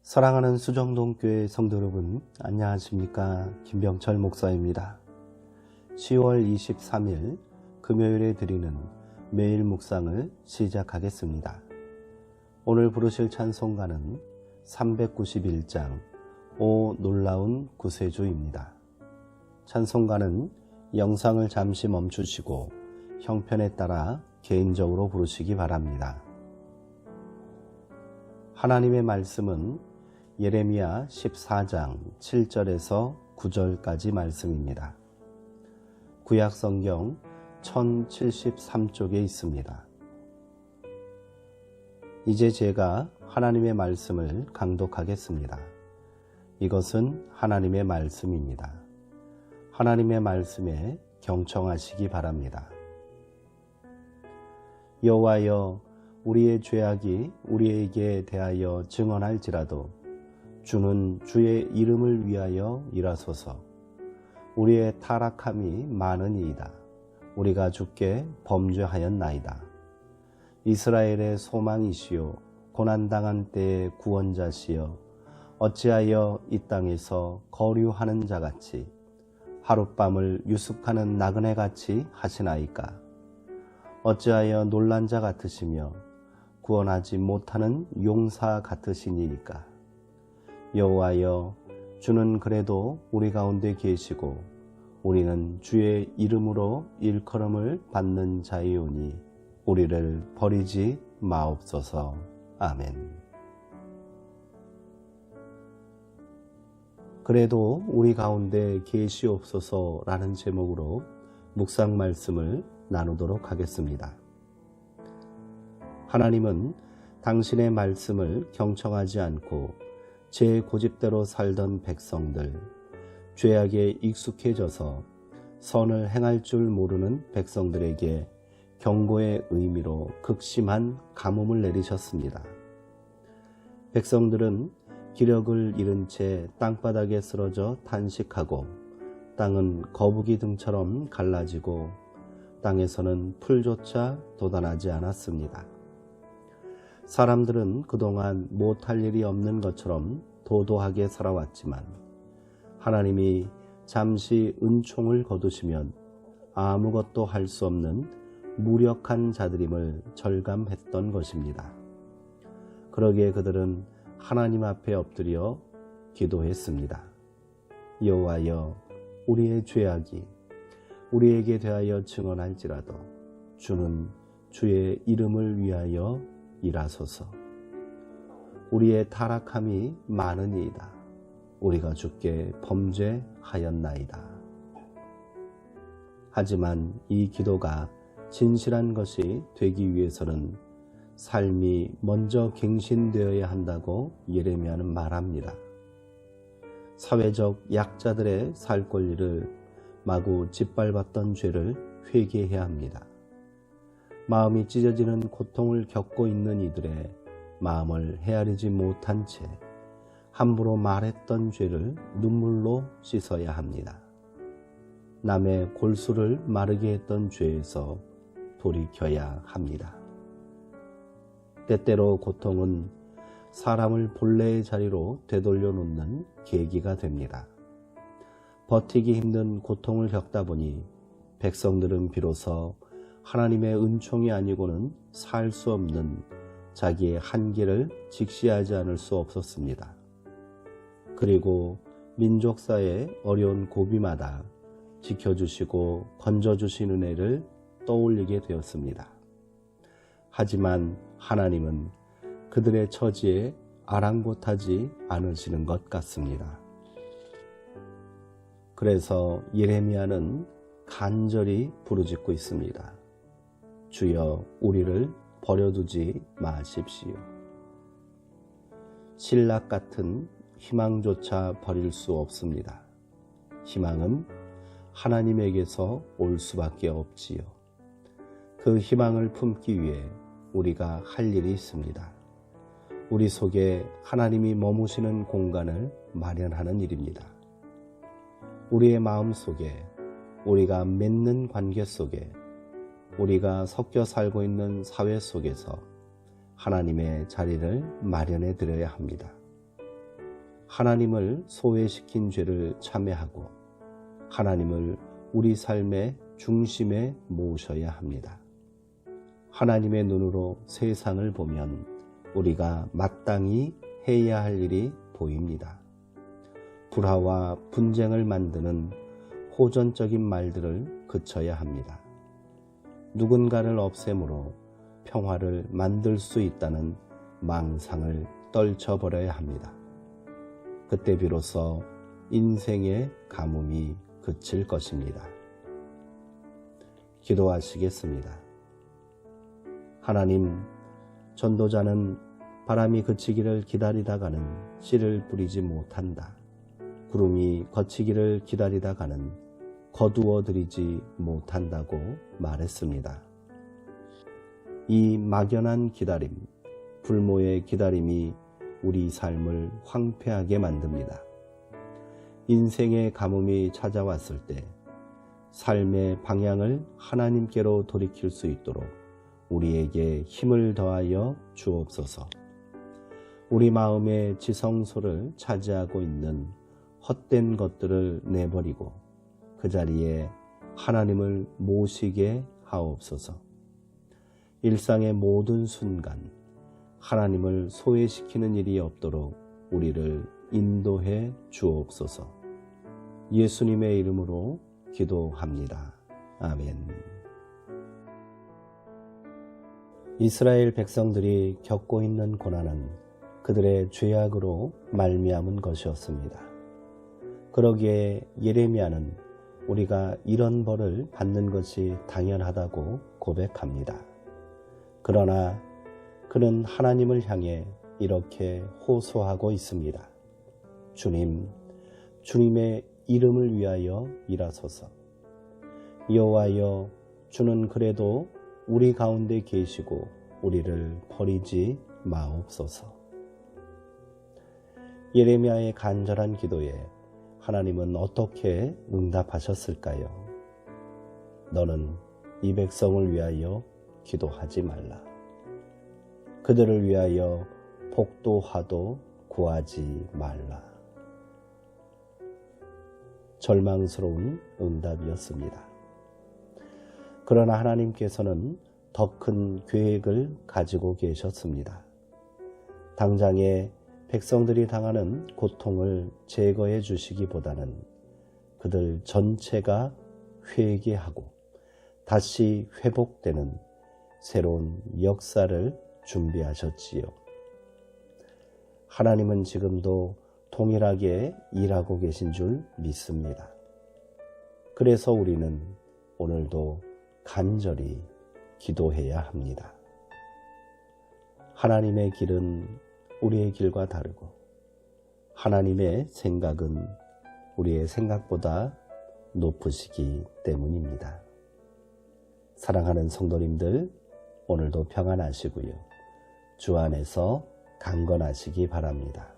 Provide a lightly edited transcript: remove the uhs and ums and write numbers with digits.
사랑하는 수정동교회 성도 여러분, 안녕하십니까? 김병철 목사입니다. 10월 23일 금요일에 드리는 매일 묵상을 시작하겠습니다. 오늘 부르실 찬송가는 391장 오 놀라운 구세주입니다. 찬송가는 영상을 잠시 멈추시고 형편에 따라 개인적으로 부르시기 바랍니다. 하나님의 말씀은 예레미야 14장 7절에서 9절까지 말씀입니다. 구약성경 1073쪽에 있습니다. 이제 제가 하나님의 말씀을 강독하겠습니다. 이것은 하나님의 말씀입니다. 하나님의 말씀에 경청하시기 바랍니다. 여호와여, 우리의 죄악이 우리에게 대하여 증언할지라도 주는 주의 이름을 위하여 일하소서. 우리의 타락함이 많으니이다. 우리가 주께 범죄하였나이다. 이스라엘의 소망이시요 고난당한 때의 구원자시여, 어찌하여 이 땅에서 거류하는 자같이 하룻밤을 유숙하는 나그네같이 하시나이까. 어찌하여 놀란 자 같으시며 구원하지 못하는 용사 같으시니이까. 여호와여, 주는 그래도 우리 가운데 계시고 우리는 주의 이름으로 일컬음을 받는 자이오니 우리를 버리지 마옵소서. 아멘. 그래도 우리 가운데 계시옵소서라는 제목으로 묵상 말씀을 나누도록 하겠습니다. 하나님은 당신의 말씀을 경청하지 않고 제 고집대로 살던 백성들, 죄악에 익숙해져서 선을 행할 줄 모르는 백성들에게 경고의 의미로 극심한 가뭄을 내리셨습니다. 백성들은 기력을 잃은 채 땅바닥에 쓰러져 탄식하고 땅은 거북이 등처럼 갈라지고 땅에서는 풀조차 돋아나지 않았습니다. 사람들은 그동안 못할 일이 없는 것처럼 도도하게 살아왔지만 하나님이 잠시 은총을 거두시면 아무것도 할 수 없는 무력한 자들임을 절감했던 것입니다. 그러기에 그들은 하나님 앞에 엎드려 기도했습니다. 여호와여, 우리의 죄악이 우리에게 대하여 증언할지라도 주는 주의 이름을 위하여 일하소서. 우리의 타락함이 많으니이다. 우리가 주께 범죄하였나이다. 하지만 이 기도가 진실한 것이 되기 위해서는 삶이 먼저 갱신되어야 한다고 예레미야는 말합니다. 사회적 약자들의 살 권리를 마구 짓밟았던 죄를 회개해야 합니다. 마음이 찢어지는 고통을 겪고 있는 이들의 마음을 헤아리지 못한 채 함부로 말했던 죄를 눈물로 씻어야 합니다. 남의 골수를 마르게 했던 죄에서 돌이켜야 합니다. 때때로 고통은 사람을 본래의 자리로 되돌려 놓는 계기가 됩니다. 버티기 힘든 고통을 겪다 보니 백성들은 비로소 하나님의 은총이 아니고는 살 수 없는 자기의 한계를 직시하지 않을 수 없었습니다. 그리고 민족사의 어려운 고비마다 지켜주시고 건져주신 은혜를 떠올리게 되었습니다. 하지만 하나님은 그들의 처지에 아랑곳하지 않으시는 것 같습니다. 그래서 예레미야는 간절히 부르짖고 있습니다. 주여, 우리를 버려두지 마십시오. 신락 같은 희망조차 버릴 수 없습니다. 희망은 하나님에게서 올 수밖에 없지요. 그 희망을 품기 위해 우리가 할 일이 있습니다. 우리 속에 하나님이 머무시는 공간을 마련하는 일입니다. 우리의 마음 속에, 우리가 맺는 관계 속에, 우리가 섞여 살고 있는 사회 속에서 하나님의 자리를 마련해 드려야 합니다. 하나님을 소외시킨 죄를 참회하고 하나님을 우리 삶의 중심에 모셔야 합니다. 하나님의 눈으로 세상을 보면 우리가 마땅히 해야 할 일이 보입니다. 불화와 분쟁을 만드는 호전적인 말들을 그쳐야 합니다. 누군가를 없앰으로 평화를 만들 수 있다는 망상을 떨쳐버려야 합니다. 그때 비로소 인생의 가뭄이 그칠 것입니다. 기도하시겠습니다. 하나님, 전도자는 바람이 그치기를 기다리다가는 씨를 뿌리지 못한다. 구름이 거치기를 기다리다가는 거두어들이지 못한다고 말했습니다. 이 막연한 기다림, 불모의 기다림이 우리 삶을 황폐하게 만듭니다. 인생의 가뭄이 찾아왔을 때 삶의 방향을 하나님께로 돌이킬 수 있도록 우리에게 힘을 더하여 주옵소서. 우리 마음의 지성소를 차지하고 있는 헛된 것들을 내버리고 그 자리에 하나님을 모시게 하옵소서. 일상의 모든 순간 하나님을 소외시키는 일이 없도록 우리를 인도해 주옵소서. 예수님의 이름으로 기도합니다. 아멘. 이스라엘 백성들이 겪고 있는 고난은 그들의 죄악으로 말미암은 것이었습니다. 그러기에 예레미야는 우리가 이런 벌을 받는 것이 당연하다고 고백합니다. 그러나 그는 하나님을 향해 이렇게 호소하고 있습니다. 주님, 주님의 이름을 위하여 일하소서. 여호와여, 주는 그래도 우리 가운데 계시고 우리를 버리지 마옵소서. 예레미야의 간절한 기도에 하나님은 어떻게 응답하셨을까요? 너는 이 백성을 위하여 기도하지 말라. 그들을 위하여 복도 화도 구하지 말라. 절망스러운 응답이었습니다. 그러나 하나님께서는 더 큰 계획을 가지고 계셨습니다. 당장에 백성들이 당하는 고통을 제거해 주시기보다는 그들 전체가 회개하고 다시 회복되는 새로운 역사를 준비하셨지요. 하나님은 지금도 동일하게 일하고 계신 줄 믿습니다. 그래서 우리는 오늘도 간절히 기도해야 합니다. 하나님의 길은 우리의 길과 다르고 하나님의 생각은 우리의 생각보다 높으시기 때문입니다. 사랑하는 성도님들, 오늘도 평안하시고요. 주 안에서 강건하시기 바랍니다.